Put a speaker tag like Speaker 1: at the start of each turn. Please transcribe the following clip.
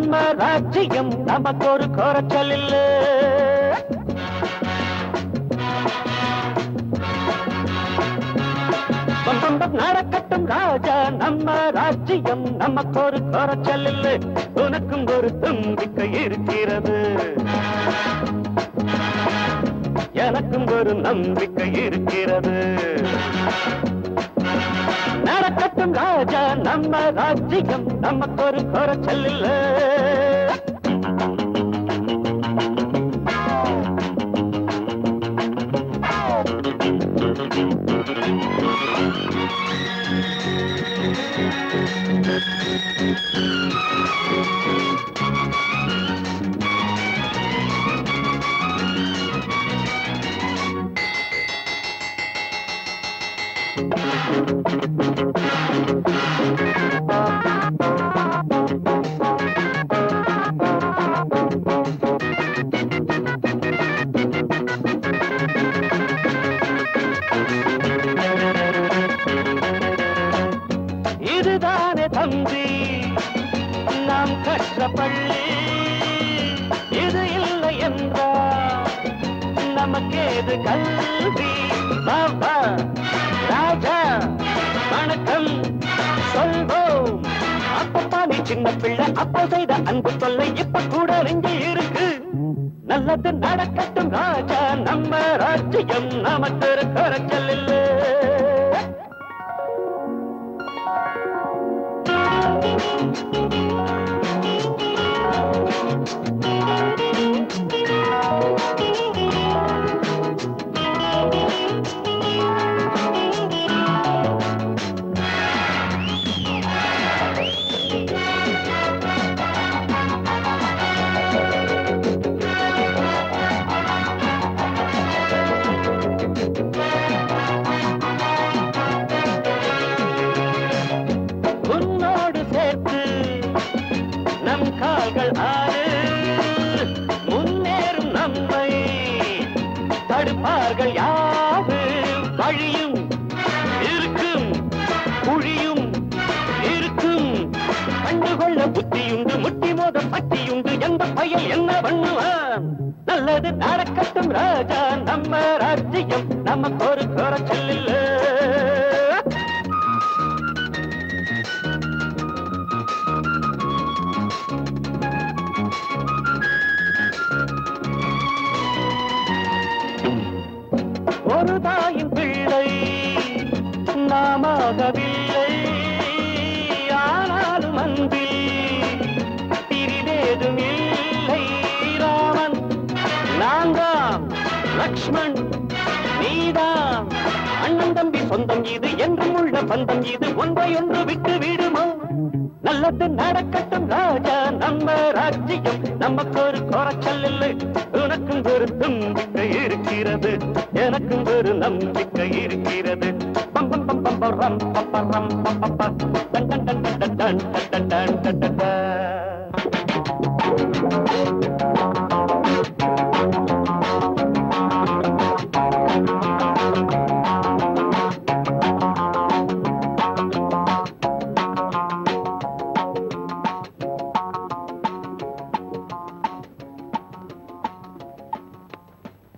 Speaker 1: நம்ம ராஜ்யம் நமக்கு ஒரு குறைச்சல் இல்ல. நடக்கட்டும் ராஜா நம்ம ராஜ்யம் நமக்கு ஒரு குறைச்சல் இல்ல. உனக்கும் ஒரு நம்பிக்கை இருக்கிறது, எனக்கும் ஒரு நம்பிக்கை இருக்கிறது. நடக்கட்டும் ராஜா நம்ம ராஜ்யம் நமக்கு ஒரு குறைச்சல் இல்ல. இதுதானே தம்பி நாம் கற்ற பள்ளி, இது இல்லை என்றால் நமக்கேது கல்வி. பாபா ராஜா வணக்கம் சொல்வோம். அப்பப்பா நீ சின்ன பிள்ளை, அப்போ செய்த அன்பு தொல்லை இப்ப கூட நெஞ்சில் இருக்கு. நல்லது நடக்கட்டும் ராஜா நம்ம ராஜ்யம் நமக்கு ஒரு குறைச்சல் இல்லை. நம் கால்கள் ஆறு முன்னேறும் நம்மை தடுப்பார்கள் யாரு? வழியும் இருக்கும் குழியும் இருக்கும். கண்டுகொள்ள புத்தியுண்டு, முட்டி மோத பட்டியுண்டு. எந்த பயல் என்ன பண்ணுவான்? நல்லது நடக்கட்டும் ராஜா நம்ம ராஜ்யம் நமக்கு ஒரு குறைச்சல் இல்ல. ஒரு தாயின் பிள்ளை நாமாகவில்லை, ஆனாலும் அன்பில் பிரிவேதும் இல்லை. ராமன் நான்காம், லக்ஷ்மண் நீதான். அண்ணன் தம்பி சொந்தம் இது, என்றும் உள்ள பந்தம் இது. ஒன்றையொன்று விட்டு விடுமோ? நல்லது நடக்கட்டும் ராஜா நம்ம ராஜ்யம் நமக்கு ஒரு குறைச்சல் இல்லை. உனக்கும் ஒரு நம்பிக்கை இருக்கிறது, எனக்கும் ஒரு நம்பிக்கை இருக்கிறது. பம் பம் பம் பம் பம் பம் பம் பம்